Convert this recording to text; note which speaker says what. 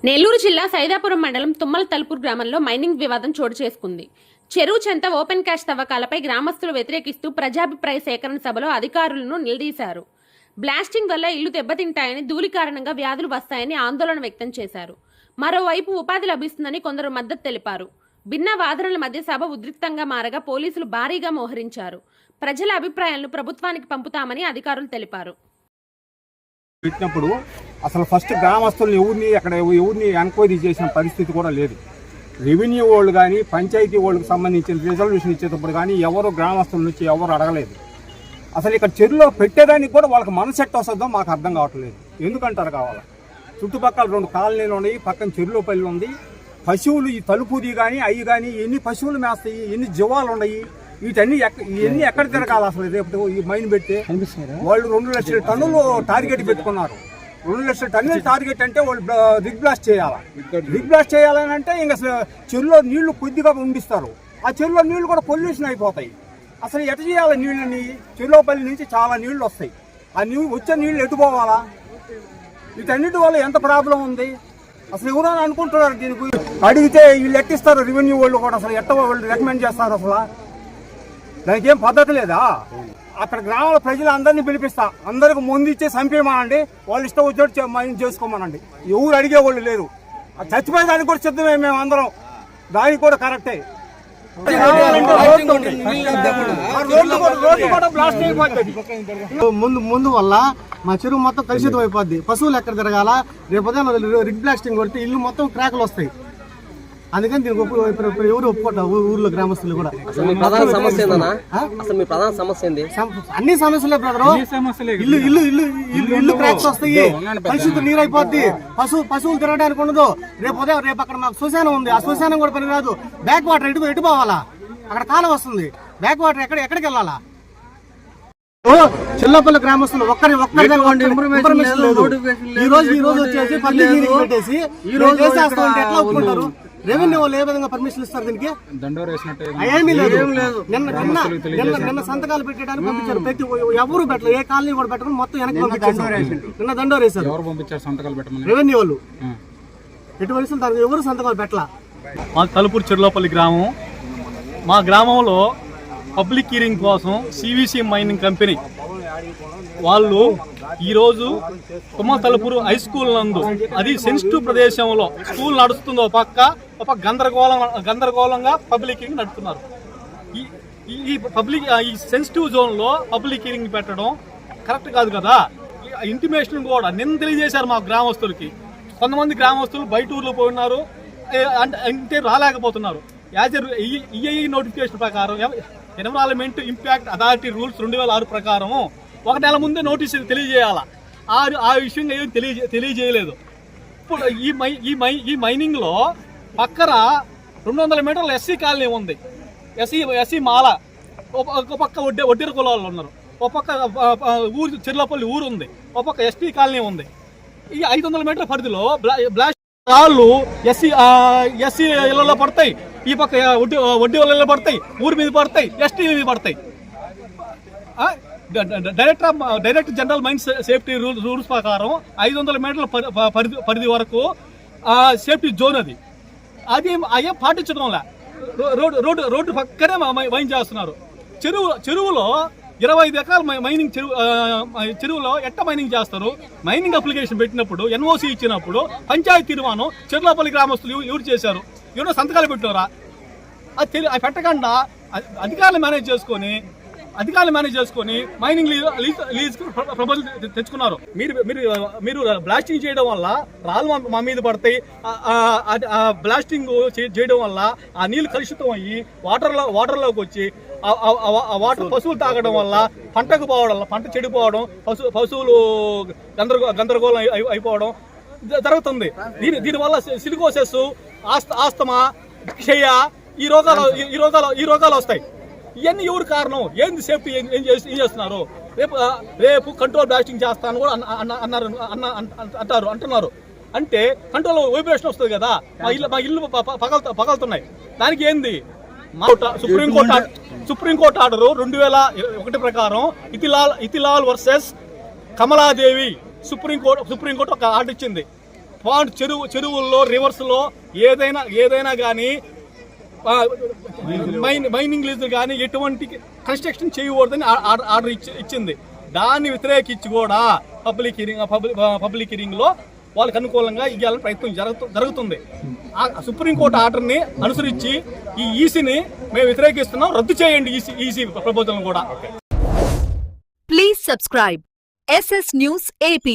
Speaker 1: నెల్లూరు జిల్లా సైదాపురం మండలం తుమ్మల తలుపూర్ గ్రామంలో మైనింగ్ వివాదం చోటు చేసుకుంది. చెరువు చెంత ఓపెన్ క్యాస్ట్ తవ్వకాలపై గ్రామస్తులు వ్యతిరేకిస్తూ ప్రజాభిప్రాయ సేకరణ సభలో అధికారులను నిలదీశారు. బ్లాస్టింగ్ వల్ల ఇళ్లు దెబ్బతింటాయని, ధూళి కారణంగా వ్యాధులు వస్తాయని ఆందోళన వ్యక్తం చేశారు. మరోవైపు ఉపాధి లభిస్తుందని కొందరు మద్దతు తెలిపారు. భిన్న వాదనల మధ్య సభ ఉద్రిక్తంగా మారగా పోలీసులు భారీగా మోహరించారు. ప్రజల అభిప్రాయాలను ప్రభుత్వానికి పంపుతామని అధికారులు తెలిపారు.
Speaker 2: పెట్టినప్పుడు అసలు ఫస్ట్ గ్రామస్తులను ఎవరిని ఎంక్వైరీ చేసిన పరిస్థితి కూడా లేదు. రెవెన్యూ వాళ్ళు కానీ పంచాయతీ వాళ్ళకి సంబంధించిన రిజల్యూషన్ ఇచ్చేటప్పుడు కానీ ఎవరు గ్రామస్తుల నుంచి ఎవరు అడగలేదు. అసలు ఇక్కడ చెరువులో పెట్టేదానికి కూడా వాళ్ళకి మనసెట్ వస్తుందో మాకు అర్థం కావట్లేదు. ఎందుకంటారు కావాలి, చుట్టుపక్కల 2 కాలనీలు ఉన్నాయి, పక్కన చెరువులో పల్లి ఉంది. పశువులు ఈ తలుపుది కానీ అవి కానీ ఎన్ని పశువులు మేస్తాయి, ఎన్ని జీవాలు ఉన్నాయి, ఇవన్నీ ఎక్కడ తిరగాలి అసలు. రేపు ఈ మైన్ పెడితే వాళ్ళు 2 లక్షల టన్నులు టార్గెట్ పెట్టుకున్నారు. 2 లక్షల టన్నుల టార్గెట్ అంటే వాళ్ళు రిగ్ బ్లాస్ట్ చేయాలి. రిగ్ బ్లాస్ట్ చేయాలని అంటే ఇంకా చెరువులో నీళ్లు కొద్దిగా ఉండిస్తారు. ఆ చెరువులో నీళ్లు కూడా పొల్యూషన్ అయిపోతాయి. అసలు ఎట చేయాలి నీళ్ళని? చెరువుపల్లి నుంచి చాలా నీళ్లు వస్తాయి. ఆ వచ్చే నీళ్లు ఎటు పోవాలా? వీటన్నిటి వల్ల ఎంత ప్రాబ్లం ఉంది అసలు ఎవరైనా అనుకుంటున్నారు? దీని గురించి అడిగితే వీళ్ళు ఎట్టిస్తారు, రెవెన్యూ వాళ్ళు కూడా అసలు ఎట్ట వాళ్ళు రికమెండ్ చేస్తారు? అసలు దానికి ఏం పద్ధతి లేదా? అక్కడ గ్రామాల ప్రజలందరినీ పిలిపిస్తా, అందరికి ముందు ఇచ్చే చంపేయమనండి, వాళ్ళు ఇష్టం వచ్చినట్టు మైండ్ చేసుకోమనండి. ఎవరు అడిగేవాళ్ళు లేరు. చచ్చిపోయే దానికి కూడా సిద్ధమే మేము అందరం, దానికి కూడా కరెక్టే.
Speaker 3: ముందు వల్ల మా చెరువు మొత్తం కలుషితం అయిపోద్ది. పశువులు ఎక్కడ తిరగాల? రేపు రిగ్ బ్లాస్టింగ్ కొడితే ఇల్లు మొత్తం క్రాకులు వస్తాయి. అందుకని దీనికి ఎవరు ఒప్పుకుంటారు ఊర్లో గ్రామస్తులు కూడా. అన్ని సమస్యలే బ్రదరు. ఇల్లు క్రాక్స్ వస్తాయి, కలుషిత నీరు అయిపోద్ది, పశువులు తిరగడానికి ఉండదు. రేపు అక్కడ మాకు శ్మశానం ఉంది, ఆ శ్మశానం కూడా పనిరాదు. బ్యాక్ వాటర్ ఎటు పోవాలా? అక్కడ కాలం వస్తుంది, బ్యాక్ వాటర్ ఎక్కడికి వెళ్ళాలా? చిల్లపల్లి గ్రామస్తులు ఒక్కరి ఇన్ఫర్మేషన్ లేదు. ఈ రోజు వచ్చేసి పబ్లిక్ హీరింగ్ పెట్టేసి ఈ రోజు చేసేస్తామంటే ఎట్లా ఒప్పుకుంటారు? రెవెన్యూ వాళ్ళు ఏ విధంగా పర్మిషన్ ఇస్తారు? దీనికి ఏమీ లేదు. నిన్న సంతకాలు పెట్టడానికి పంపించారు. ప్రతి ఎవరు పెట్టలేదు, ఏ కాలనీ కూడా పెట్టకుండా మొత్తం వెనక్కి పంపించారు. నిన్న దండోరేశారు రెవెన్యూ వాళ్ళు. ఎటువంటి దానికి ఎవరు సంతకాలు పెట్టలా.
Speaker 4: మా తలుపూరు చెరువుపల్లి గ్రామం. మా గ్రామంలో పబ్లిక్ హీరింగ్ కోసం సివిసి మైనింగ్ కంపెనీ వాళ్ళు ఈరోజు తుమ్మల తలుపూరు హై స్కూల్ నందు, అది సెన్సిటివ్ ప్రదేశంలో స్కూల్ నడుస్తుంది, ఒక పక్క గందరగోళంగా పబ్లిక్ హీరింగ్ నడుపుతున్నారు. ఈ సెన్సిటివ్ జోన్లో పబ్లిక్ హీరింగ్ పెట్టడం కరెక్ట్ కాదు కదా. ఇంటిమేషన్ కూడా నిన్న తెలియజేశారు మా గ్రామస్తులకి. కొంతమంది గ్రామస్తులు బయట ఊర్లో పోయినారు, అంటే రాలేకపోతున్నారు. యాజ్ ఈఐ నోటిఫికేషన్ ప్రకారం ఎన్విరాన్మెంట్ ఇంపాక్ట్ అథారిటీ రూల్స్ 2006 ప్రకారం 1 నెల ముందే నోటీసు తెలియజేయాలా. ఆ విషయంగా ఏం తెలియజేయలేదు. ఇప్పుడు ఈ మైనింగ్లో పక్కన 200 మీటర్ల ఎస్సీ కాలనీ ఉంది. ఎస్సీ మాల, ఒక పక్క ఒడ్డెర కులాలు ఉన్నారు, ఒక పక్క ఊరు చెర్లపల్లి ఊరు ఉంది, ఒక పక్క ఎస్టీ కాలనీ ఉంది. ఈ 500 మీటర్ల పరిధిలో బ్లాస్ట్ రాళ్ళు ఎస్సీ ఇళ్లలో పడతాయి, ఈ పక్క వడ్డీ వాళ్ళ పడతాయి, ఊరి మీద పడతాయి, ఎస్టీ మీద పడతాయి. Direct general mines safety rules ప్రకారం 500 మీటర్ల పరిధి వరకు సేఫ్టీ జోన్ అది అయ్యే పాటించడం వల్ల రోడ్డు పక్కనే మైన్ చేస్తున్నారు. చెరువులో 25 ఎకరాల మైనింగ్ చెరువులో ఎట్ట మైనింగ్ చేస్తారు? మైనింగ్ అప్లికేషన్ పెట్టినప్పుడు, ఎన్ఓసి ఇచ్చినప్పుడు పంచాయతీ తీర్మానం చెర్లపల్లి గ్రామస్తులు ఎవరు చేశారు? ఎవరో సంతకాలు పెట్టారా? అది పెట్టకుండా అధికారులు మేనేజ్ చేసుకొని మైనింగ్ లీజ్ ప్రపోజల్ తెచ్చుకున్నారు. మీరు బ్లాస్టింగ్ చేయడం వల్ల రాళ్ళు మా మీద పడతాయి. బ్లాస్టింగ్ చేయడం వల్ల ఆ నీళ్లు కలుషితం అయ్యి వాటర్లోకి వచ్చి ఆ వాటర్ పశువులు తాగడం వల్ల పంటకు పోవడం, పంట చెడిపోవడం, పశువులు గందరగోళం అయిపోవడం జరుగుతుంది. దీనివల్ల సిలికోసిస్, ఆస్తమా, క్షయ ఈ రోగాలు వస్తాయి. ఇవన్నీ ఎవరు కారణం? ఏంది సేఫ్టీ ఏం చేస్తున్నారు? రేపు కంట్రోల్ బ్లాస్టింగ్ చేస్తాను కూడా అంటున్నారు. అంటే కంట్రోల్ వైబ్రేషన్ వస్తుంది కదా, మా ఇల్లు పగలుతున్నాయి. దానికి ఏంది? సుప్రీంకోర్టు ఆర్డర్ 2001 ప్రకారం ఇతిలాల్ వర్సెస్ కమలాదేవి సుప్రీంకోర్టు ఒక ఆర్డర్ ఇచ్చింది. చెరువుల్లో రివర్స్లో ఏదైనా కానీ మైనింగ్ లీజులు కానీ ఎటువంటి కన్స్ట్రక్షన్ చేయకూడదని ఆర్డర్ ఇచ్చింది. దాన్ని వ్యతిరేకించి కూడా పబ్లిక్ హియరింగ్ లో వాళ్ళకి అనుకూలంగా ఇవ్వాలని ప్రయత్నం జరుగుతుంది. ఆ సుప్రీంకోర్టు ఆర్డర్ని అనుసరించి ఈ ఈసీని మేము వ్యతిరేకిస్తున్నాం. రద్దు చేయండి ఈసీ ప్రపోజల్ కూడా.
Speaker 5: Please subscribe SS News AP.